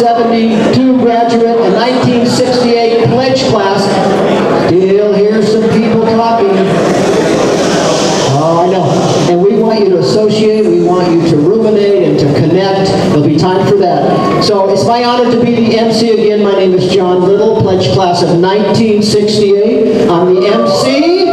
1972 graduate, a 1968 pledge class. Still hear some people talking. Oh, I know. And we want you to associate, we want you to ruminate and to connect. There'll be time for that. So it's my honor to be the MC again. My name is John Little, pledge class of 1968. I'm the MC.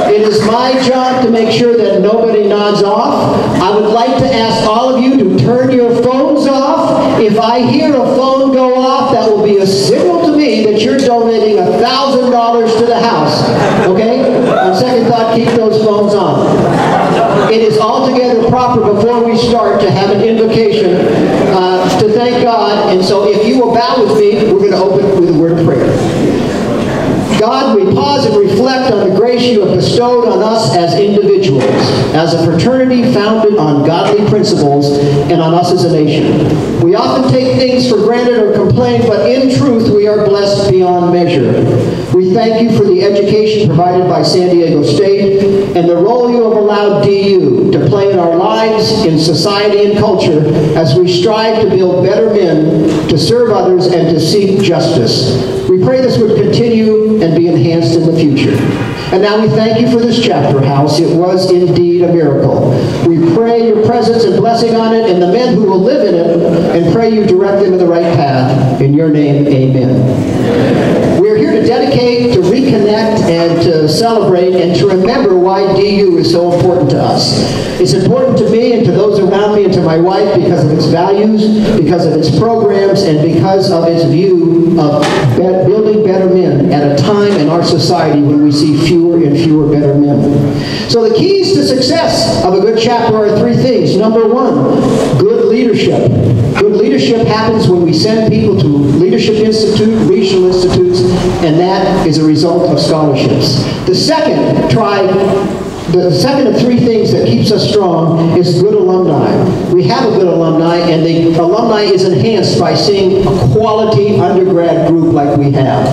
It is my job to make sure that nobody nods off. I would like to ask all of you to turn your phones off. If I hear a phone go off, that will be a signal to me that you're donating $1,000 to the house. Okay? On second thought, keep those phones on. It is altogether proper before we start to have an invocation to thank God. And so if you will bow with me, we're going to open with a word of prayer. God, we pause and reflect on the grace you have bestowed on us as individuals, as a fraternity founded on godly principles, and on us as a nation. We often take things for granted or complain, but in truth we are blessed beyond measure. We thank you for the education provided by San Diego State and the role you have allowed DU to play in our lives, in society and culture, as we strive to build better men, to serve others, and to seek justice. We pray this would continue and be enhanced in the future. And now we thank you for this chapter house. It was indeed a miracle. We pray your presence and blessing on it and the men who will live in it, and pray you direct them in the right path. In your name, amen. We're here to dedicate, to reconnect, and to celebrate, and to remember why DU is so important to us. It's important to me and to those around me and to my wife because of its values, because of its programs, and because of its view of building better men at a time in our society when we see fewer and fewer better men. So the keys to success of a good chapter are three things. Number one, good leadership. Good leadership happens when we send people to leadership institute, regional institutes, and that is a result of scholarships. The second of three things that keeps us strong is good alumni. We have a good alumni, and the alumni is enhanced by seeing a quality undergrad group like we have.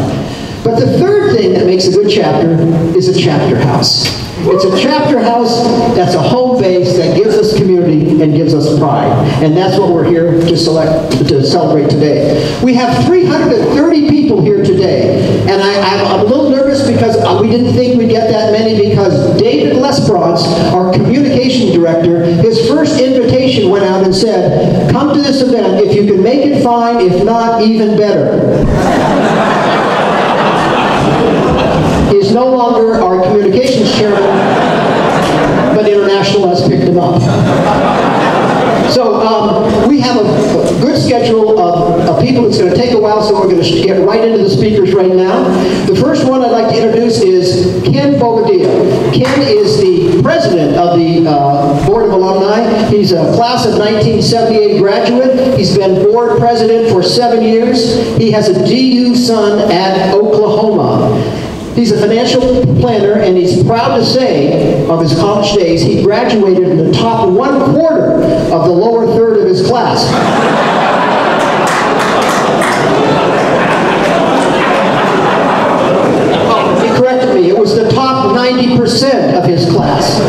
But the third thing that makes a good chapter is a chapter house. It's a chapter house that's a home base that gives us community and gives us pride. And that's what we're here to celebrate today. We have 330 people here today. And I'm a little nervous because we didn't think we'd get that many, because David Lesperance, our communication director, his first invitation went out and said, come to this event. If you can make it, fine. If not, even better. Is no longer our communications chairman, but International has picked him up. So we have a good schedule of people. It's going to take a while, so we're going to get right into the speakers right now. The first one I'd like to introduce is Ken Bobadilla. Ken is the president of the Board of Alumni. He's a class of 1978 graduate. He's been board president for 7 years. He has a DU son at Oklahoma. He's a financial planner, and he's proud to say of his college days he graduated in the top 1/4 of the lower third of his class. He corrected me. It was the top 90% of his class.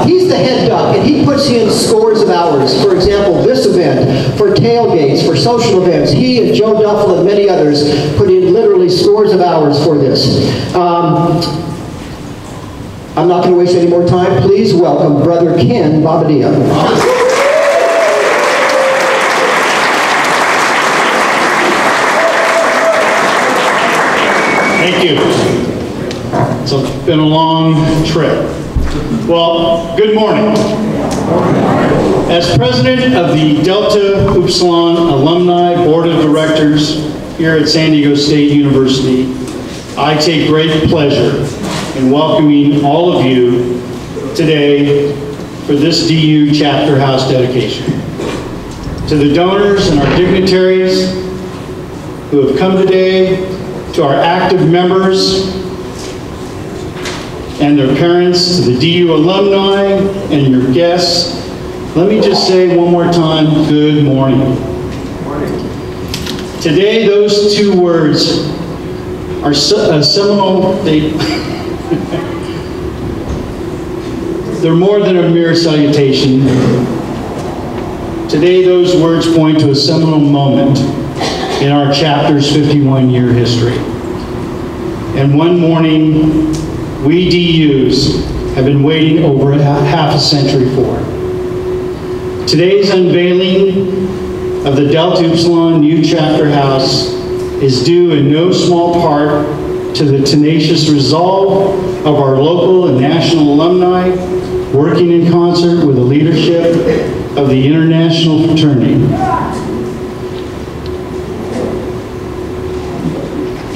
He's the head duck, and he puts in scores of hours. For example, this event, for tailgates, for social events, he and Joe Duffel and many others put in literally scores of hours for this. I'm not going to waste any more time. Please welcome Brother Ken Bobadilla. Thank you. So it's been a long trip. Well, good morning. As president of the Delta Upsilon Alumni Board of Directors here at San Diego State University, I take great pleasure in welcoming all of you today for this DU Chapter House dedication. To the donors and our dignitaries who have come today, to our active members and their parents, to the DU alumni and your guests, let me just say one more time, good morning. Today, those two words are seminal. They're more than a mere salutation. Today, those words point to a seminal moment in our chapter's 51-year history. And one morning, we DUs have been waiting over half a century for. Today's unveiling of the Delta Upsilon New Chapter House is due in no small part to the tenacious resolve of our local and national alumni working in concert with the leadership of the international fraternity.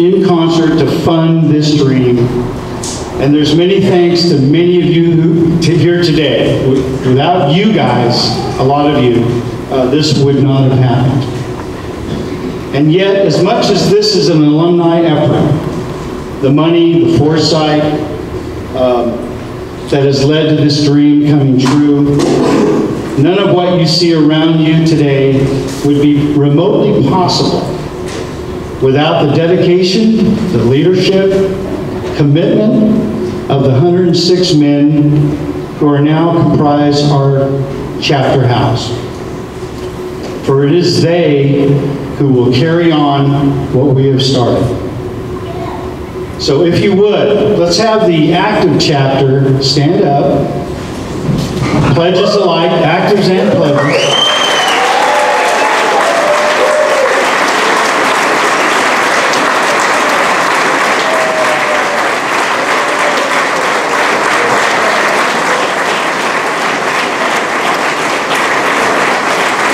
In concert to fund this dream. And there's many thanks to many of you here today. Without you guys, a lot of you, this would not have happened. And yet, as much as this is an alumni effort, the money, the foresight that has led to this dream coming true, none of what you see around you today would be remotely possible without the dedication, the leadership, commitment of the 106 men who are now comprise our chapter house. For it is they who will carry on what we have started. So if you would, let's have the active chapter stand up. Pledges alike, actives and pledges.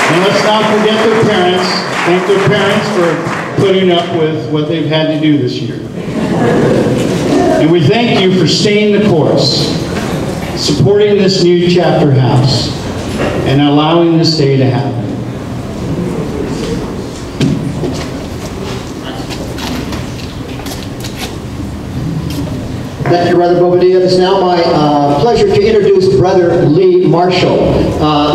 And let's not forget their parents. Thank their parents for putting up with what they've had to do this year. And we thank you for staying the course, supporting this new chapter house, and allowing this day to happen. Thank you, Brother Bobadilla. It's now my pleasure to introduce Brother Lee Marshall.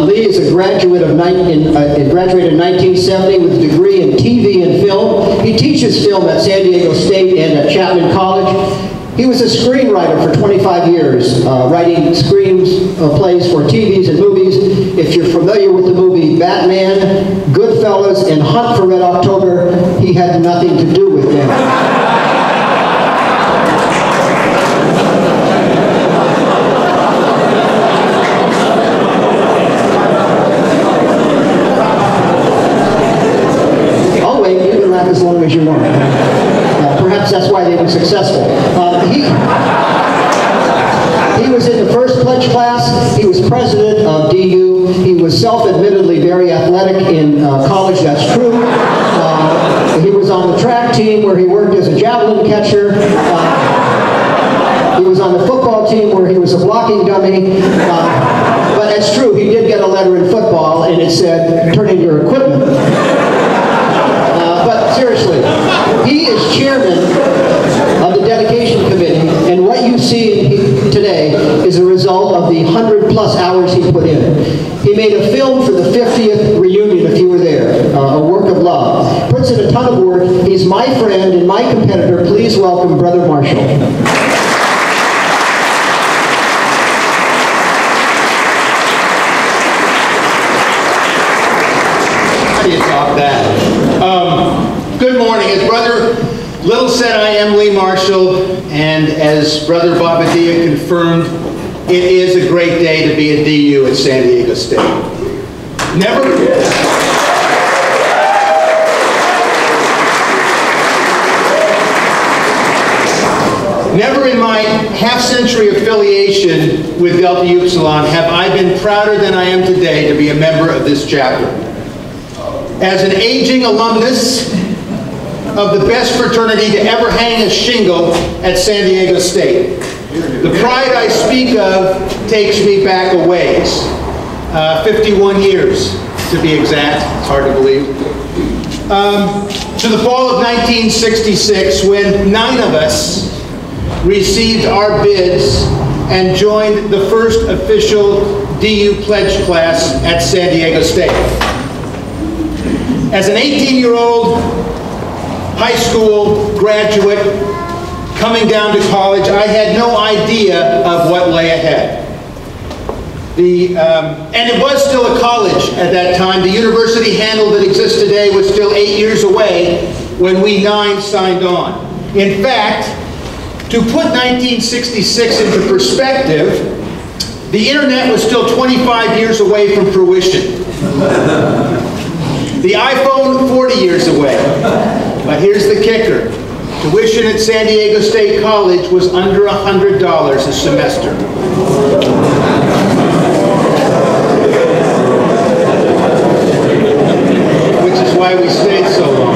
Lee is a graduate of graduated in 1970 with a degree in TV and film. He teaches film at San Diego State and at Chapman College. He was a screenwriter for 25 years, writing plays for TVs and movies. If you're familiar with the movie Batman, Goodfellas, and Hunt for Red October, he had nothing to do with them. As long as you want. Perhaps that's why they were successful. He was in the first pledge class. He was president of DU. He was self-admittedly very athletic in college. That's true. He was on the track team where he worked as a javelin catcher. He was on the football team where he was a blocking dummy. But it's true, he did get a letter in football and it said, "Turn in your equipment." But seriously, he is chairman of the dedication committee, and what you see today is a result of the 100+ hours he put in. He made a film for the 50th reunion, if you were there, a work of love. Puts in a ton of work. He's my friend and my competitor. Please welcome Brother Marshall. How do you talk that? Good morning. As Brother Little said, I am Lee Marshall, and as Brother Bobadilla confirmed, it is a great day to be a DU at San Diego State. Never in my half-century affiliation with Delta Upsilon have I been prouder than I am today to be a member of this chapter. As an aging alumnus of the best fraternity to ever hang a shingle at San Diego State, the pride I speak of takes me back a ways. 51 years, to be exact. It's hard to believe. To the fall of 1966, when 9 of us received our bids and joined the first official DU pledge class at San Diego State. As an 18-year-old high school graduate coming down to college, I had no idea of what lay ahead. And it was still a college at that time. The University Handle that exists today was still 8 years away when we 9 signed on. In fact, to put 1966 into perspective, the internet was still 25 years away from fruition. The iPhone, 40 years away. But here's the kicker. Tuition at San Diego State College was under $100 a semester. Which is why we stayed so long.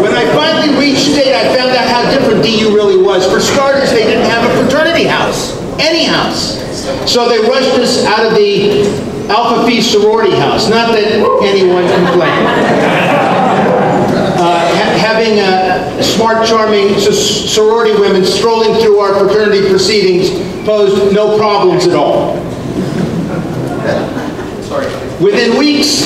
When I finally reached state, I found out how different DU really was. For starters, they didn't have a fraternity house, any house. So they rushed us out of the Alpha Phi sorority house. Not that anyone complained. Having smart, charming sorority women strolling through our fraternity proceedings posed no problems at all. Within weeks,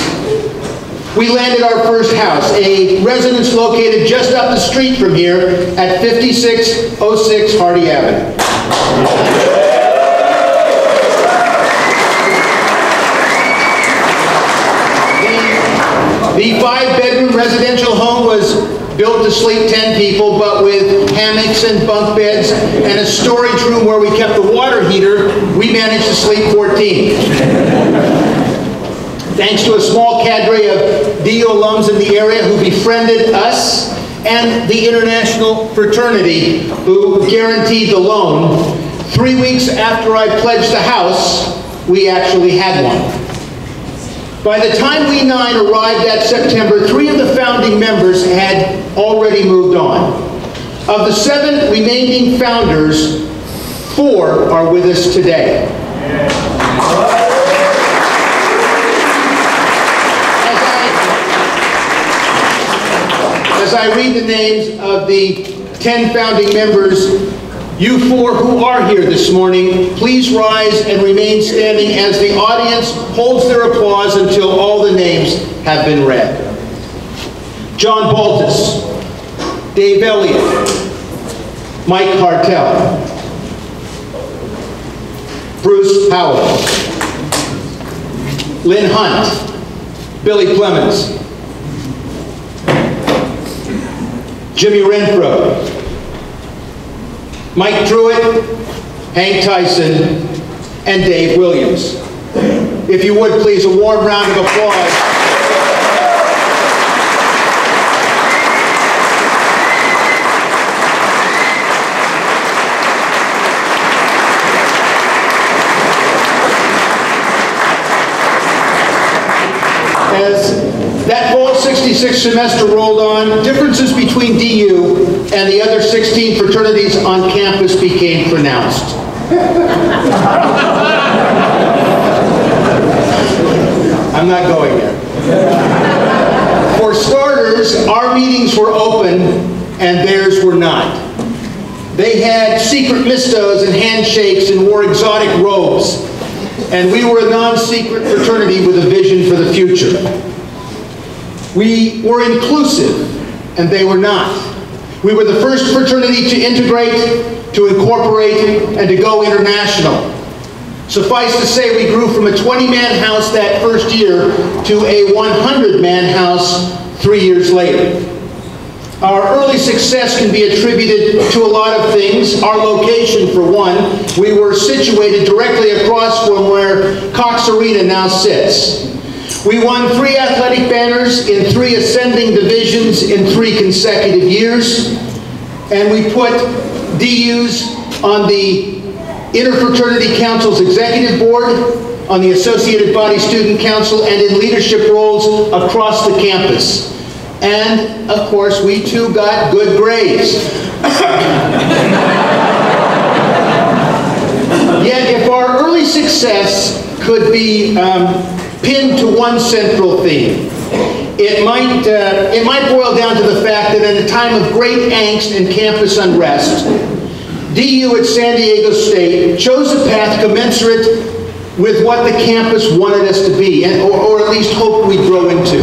we landed our first house, a residence located just up the street from here at 5606 Hardy Avenue. The 5-bedroom residential home was built to sleep 10 people, but with hammocks and bunk beds and a storage room where we kept the water heater, we managed to sleep 14. Thanks to a small cadre of DU alums in the area who befriended us and the international fraternity who guaranteed the loan, 3 weeks after I pledged the house, we actually had one. By the time we 9 arrived that September, 3 of the founding members had already moved on. Of the 7 remaining founders, 4 are with us today. As I read the names of the 10 founding members, you 4 who are here this morning, please rise and remain standing as the audience holds their applause until all the names have been read. John Baltus, Dave Elliott, Mike Hartel, Bruce Powell, Lynn Hunt, Billy Clemens, Jimmy Renfro, Mike Truitt, Hank Tyson, and Dave Williams. If you would, please, a warm round of applause. As that fall 66 semester rolled on, differences between DU and the other 16 fraternities on campus became pronounced. I'm not going there. For starters, our meetings were open and theirs were not. They had secret mistos and handshakes and wore exotic robes. And we were a non-secret fraternity with a vision for the future. We were inclusive, and they were not. We were the first fraternity to integrate, to incorporate, and to go international. Suffice to say, we grew from a 20-man house that first year to a 100-man house 3 years later. Our early success can be attributed to a lot of things. Our location, for one, we were situated directly across from where Cox Arena now sits. We won 3 athletic banners in 3 ascending divisions in 3 consecutive years, and we put DUs on the Interfraternity Council's executive board, on the Associated Body Student Council, and in leadership roles across the campus. And, of course, we too got good grades. Yet, if our early success could be pinned to one central theme, it might boil down to the fact that at a time of great angst and campus unrest, DU at San Diego State chose a path commensurate with what the campus wanted us to be, or at least hoped we'd grow into.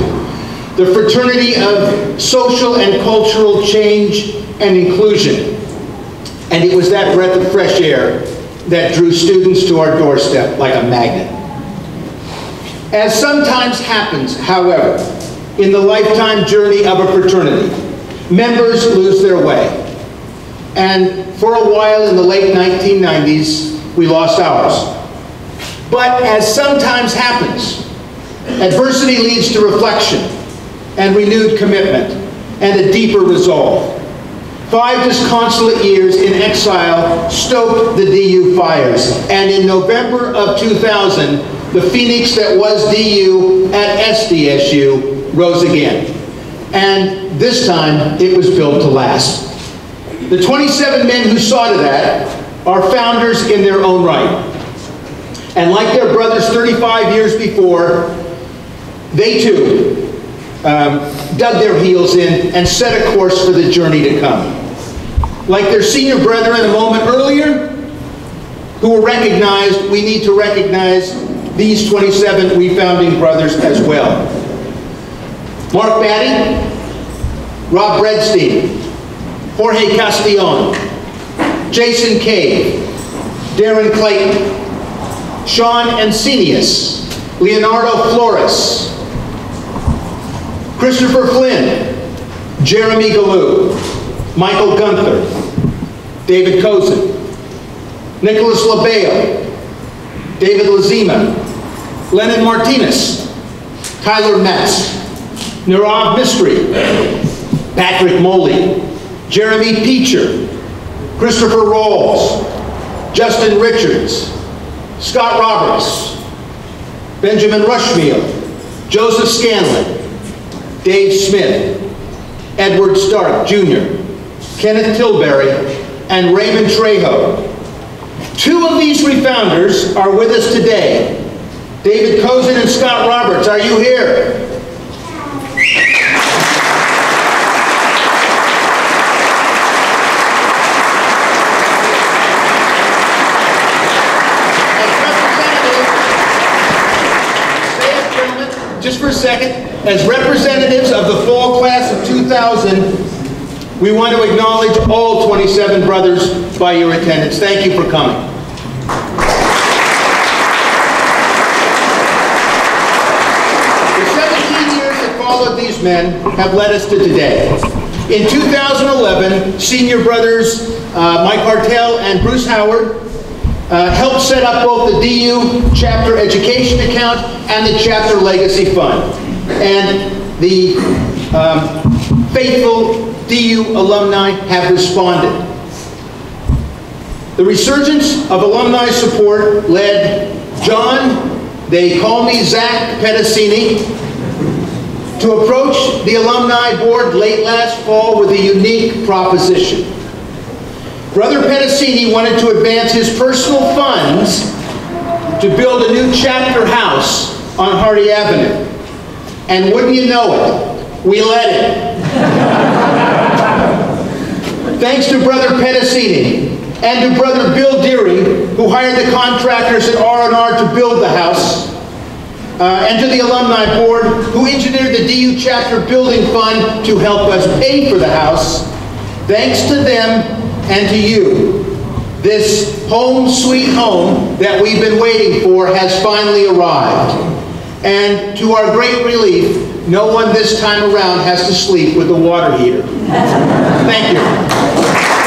The fraternity of social and cultural change and inclusion. And it was that breath of fresh air that drew students to our doorstep like a magnet. As sometimes happens, however, in the lifetime journey of a fraternity, members lose their way. And for a while in the late 1990s, we lost ours. But as sometimes happens, adversity leads to reflection and renewed commitment and a deeper resolve. 5 disconsolate years in exile stoked the DU fires, and in November of 2000, the phoenix that was DU at SDSU rose again. And this time, it was built to last. The 27 men who saw to that are founders in their own right. And like their brothers 35 years before, they too dug their heels in and set a course for the journey to come. Like their senior brethren a moment earlier, who were recognized, we need to recognize these 27 refounding brothers as well. Mark Batty, Rob Bredstein, Jorge Castillon, Jason Cave, Darren Clayton, Sean Encinius, Leonardo Flores, Christopher Flynn, Jeremy Galou, Michael Gunther, David Kozin, Nicholas Labeo, David Lazima, Lennon Martinez, Tyler Metz, Nirav Mistry, Patrick Moley, Jeremy Peacher, Christopher Rawls, Justin Richards, Scott Roberts, Benjamin Rushmeal, Joseph Scanlon, Dave Smith, Edward Stark Jr., Kenneth Tilbury, and Raymond Trejo. 2 of these refounders are with us today. David Kozin and Scott Roberts, are you here? Just for a second, as representatives of the fall class of 2000, we want to acknowledge all 27 brothers by your attendance. Thank you for coming. The 17 years that followed these men have led us to today. In 2011, senior brothers Mike Hartel and Bruce Howard helped set up both the DU Chapter Education Account and the Chapter Legacy Fund. And the faithful DU alumni have responded. The resurgence of alumni support led John, they call me Zach Pedicini, to approach the alumni board late last fall with a unique proposition. Brother Pedicini wanted to advance his personal funds to build a new chapter house on Hardy Avenue. And wouldn't you know it, we let it. Thanks to Brother Pedicini and to Brother Bill Deary, who hired the contractors at R&R to build the house, and to the alumni board, who engineered the DU Chapter Building Fund to help us pay for the house. Thanks to them and to you, this home sweet home that we've been waiting for has finally arrived. And to our great relief, no one this time around has to sleep with the water heater. Thank you.